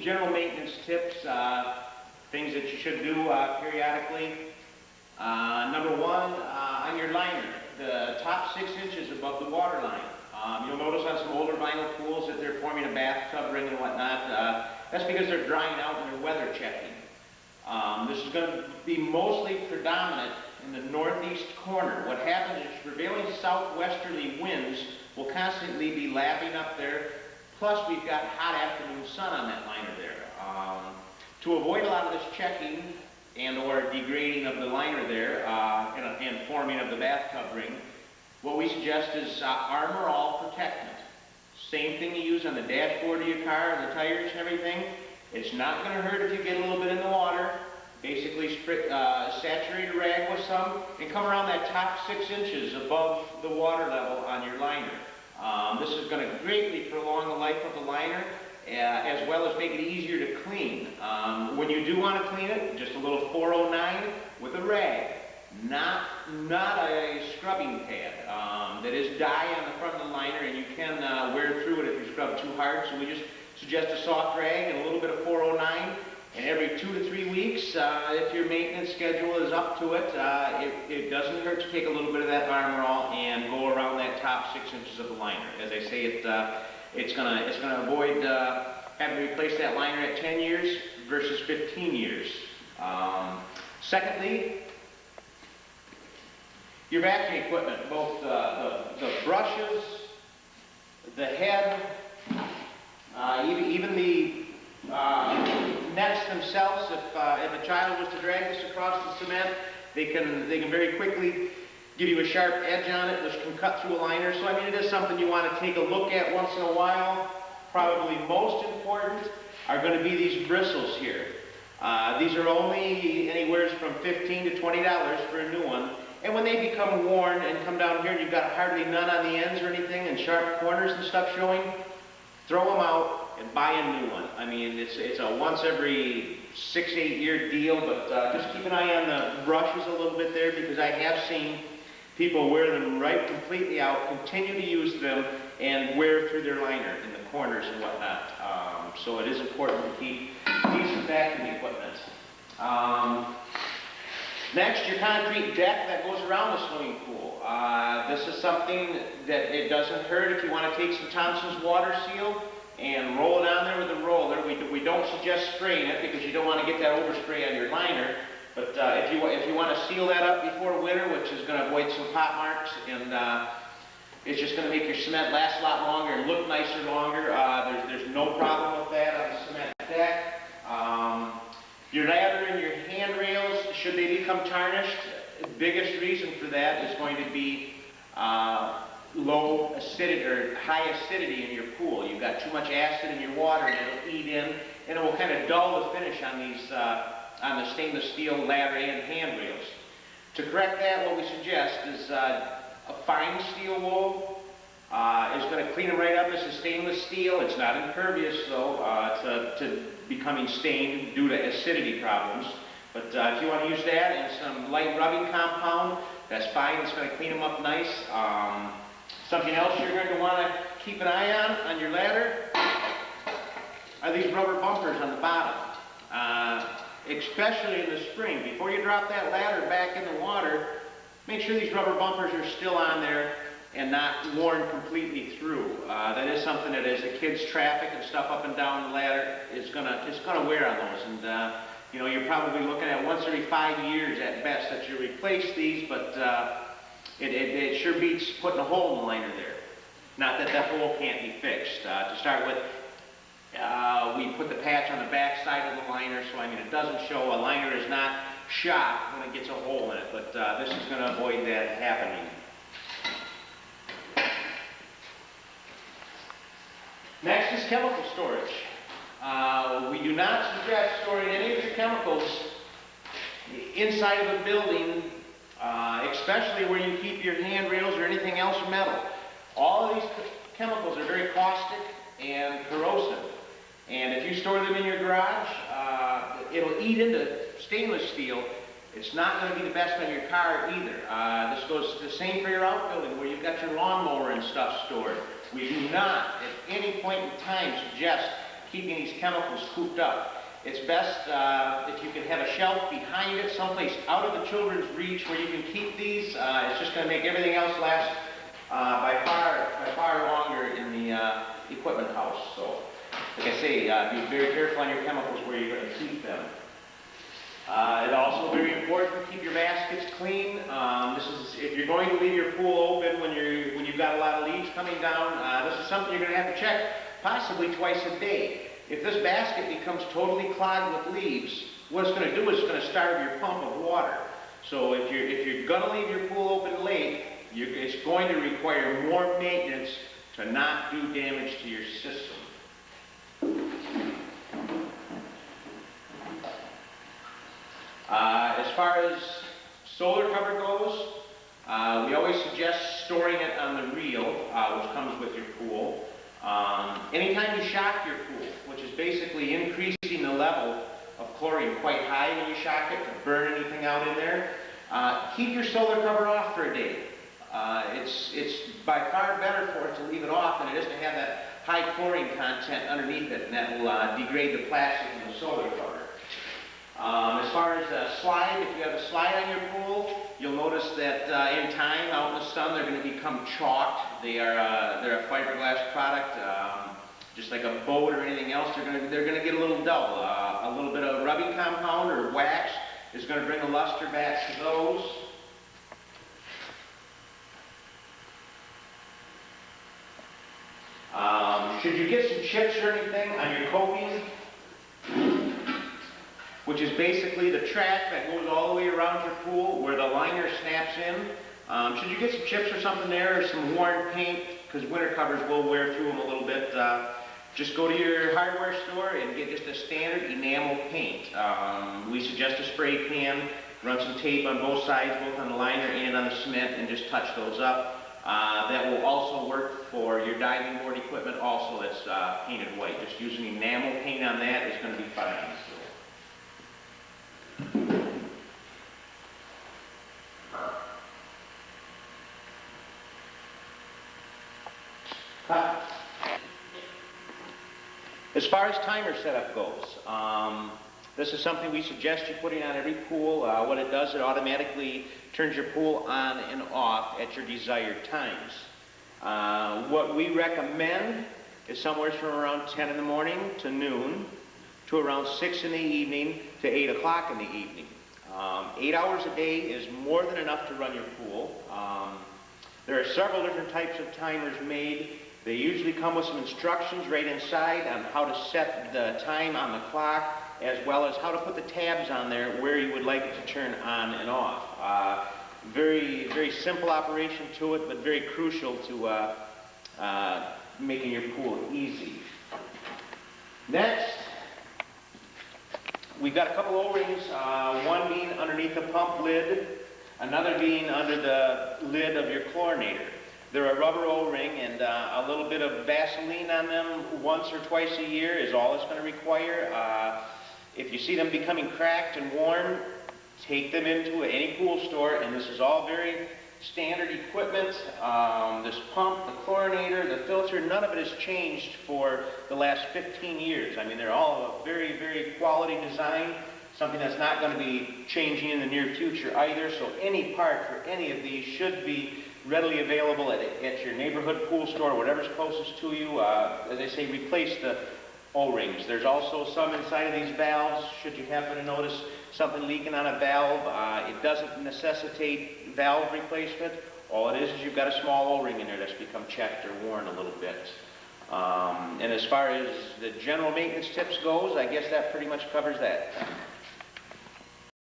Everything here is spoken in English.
general maintenance tips, things that you should do periodically. Number one, on your liner, the top 6 inches above the water line. You'll notice on some older vinyl pools that they're forming a bathtub ring and whatnot. That's because they're drying out and they're weather checking. This is going to be mostly predominant in the northeast corner. What happens is prevailing southwesterly winds will constantly be lapping up there. Plus, we've got hot afternoon sun on that liner there. To avoid a lot of this checking and or degrading of the liner there and forming of the bathtub ring, what we suggest is Armor All Protectant. Same thing you use on the dashboard of your car and the tires and everything. It's not going to hurt if you get a little bit in the water. Basically, saturate a rag with some and come around that top 6 inches above the water level on your liner. This is going to greatly prolong the life of the liner, as well as make it easier to clean. When you do want to clean it, just a little 409 with a rag, not a scrubbing pad. That is dye on the front of the liner, and you can wear through it if you scrub too hard. So we just suggest a soft rag and a little bit of 409. And every 2 to 3 weeks, if your maintenance schedule is up to it, it doesn't hurt to take a little bit of that Armor All and go around that top 6 inches of the liner. As I say, it's gonna avoid having to replace that liner at 10 years versus 15 years. Secondly, your vacuum equipment, both the brushes, the head, even the nets themselves. If a child was to drag this across the cement, they can very quickly give you a sharp edge on it, which can cut through a liner. So I mean, it is something you want to take a look at once in a while. Probably most important are going to be these bristles here. These are only anywhere from $15 to $20 for a new one. And when they become worn and come down here and you've got hardly none on the ends or anything and sharp corners and stuff showing, throw them out and buy a new one. I mean, it's a once every 6-8 year deal, but just keep an eye on the brushes a little bit there, because I have seen people wear them right completely out, continue to use them, and wear through their liner in the corners and whatnot. So it is important to keep decent vacuum equipment. Next, your concrete deck that goes around the swimming pool. This is something that it doesn't hurt if you want to take some Thompson's water seal and roll it on there with a roller. We don't suggest spraying it because you don't want to get that overspray on your liner. But if you want to seal that up before winter, which is going to avoid some pot marks, and it's just going to make your cement last a lot longer and look nicer longer. There's no problem with that on the cement deck. Your ladder and your handrails, should they become tarnished, the biggest reason for that is going to be low acidity or high acidity in your pool. You've got too much acid in your water and it'll eat in, and it will kind of dull the finish on these on the stainless steel ladder and handrails. To correct that, what we suggest is a fine steel wool is going to clean them right up. This is stainless steel. It's not impervious though to becoming stained due to acidity problems. But if you want to use that and some light rubbing compound, that's fine. It's going to clean them up nice. Something else you're going to want to keep an eye on your ladder are these rubber bumpers on the bottom. Especially in the spring. Before you drop that ladder back in the water, make sure these rubber bumpers are still on there and not worn completely through. That is something that as the kids traffic and stuff up and down the ladder, it's gonna wear on those. And you know, you're probably looking at once every 5 years at best that you replace these, but it sure beats putting a hole in the liner there. Not that that hole can't be fixed. To start with, we put the patch on the back side of the liner, so I mean it doesn't show. A liner is not shot when it gets a hole in it, but this is going to avoid that happening. Next is chemical storage. We do not suggest storing any of your chemicals inside of a building, especially where you keep your handrails or anything else metal. All of these chemicals are very caustic and corrosive. And if you store them in your garage, it'll eat into stainless steel. It's not going to be the best on your car either. This goes the same for your outbuilding where you've got your lawnmower and stuff stored. We do not at any point in time suggest keeping these chemicals cooped up. It's best if you can have a shelf behind it, someplace out of the children's reach where you can keep these. It's just going to make everything else last by far longer in the equipment house. So, like I say, be very careful on your chemicals where you're going to keep them. It's also very important to keep your baskets clean. If you're going to leave your pool open when you've got a lot of leaves coming down, this is something you're going to have to check possibly twice a day. If this basket becomes totally clogged with leaves, what it's going to do is it's going to starve your pump of water. So if you're going to leave your pool open late, it's going to require more maintenance to not do damage to your system. As far as solar cover goes, we always suggest storing it on the reel, which comes with your pool. Anytime you shock your pool, which is basically increasing the level of chlorine quite high when you shock it to burn anything out in there, keep your solar cover off for a day. It's by far better for it to leave it off than it is to have that high chlorine content underneath it, and that will degrade the plastic in the solar cover. As far as a slide, if you have a slide on your pool, you'll notice that in time, out in the sun, they're going to become chalked. They're a fiberglass product, just like a boat or anything else. They're going to get a little dull. A little bit of rubbing compound or wax is going to bring the luster back to those. Should you get some chips or anything on your coping, which is basically the track that goes all the way around your pool where the liner snaps in. Should you get some chips or something there, or some worn paint, because winter covers will wear through them a little bit, just go to your hardware store and get just a standard enamel paint. We suggest a spray can, run some tape on both sides, both on the liner and on the cement, and just touch those up. That will also work for your diving board equipment also that's painted white. Just using enamel paint on that is going to be fine. As far as timer setup goes, this is something we suggest you putting on every pool. What it does, it automatically turns your pool on and off at your desired times. What we recommend is somewhere from around 10 in the morning to noon, to around 6 in the evening to 8 o'clock in the evening. 8 hours a day is more than enough to run your pool. There are several different types of timers made. They usually come with some instructions right inside on how to set the time on the clock, as well as how to put the tabs on there where you would like it to turn on and off. Very, very simple operation to it, but very crucial to making your pool easy. Next, we've got a couple O-rings, one being underneath the pump lid, another being under the lid of your chlorinator. They're a rubber O-ring, and a little bit of Vaseline on them once or twice a year is all it's going to require. If you see them becoming cracked and worn, take them into any pool store, and this is all very standard equipment. This pump, the chlorinator, the filter, none of it has changed for the last 15 years. I mean, they're all a very, very quality design, something that's not going to be changing in the near future either, so any part for any of these should be readily available at your neighborhood pool store, whatever's closest to you. As I say, replace the O-rings. There's also some inside of these valves, should you happen to notice something leaking on a valve. It doesn't necessitate valve replacement. All it is you've got a small O-ring in there that's become checked or worn a little bit. And as far as the general maintenance tips goes, I guess that pretty much covers that.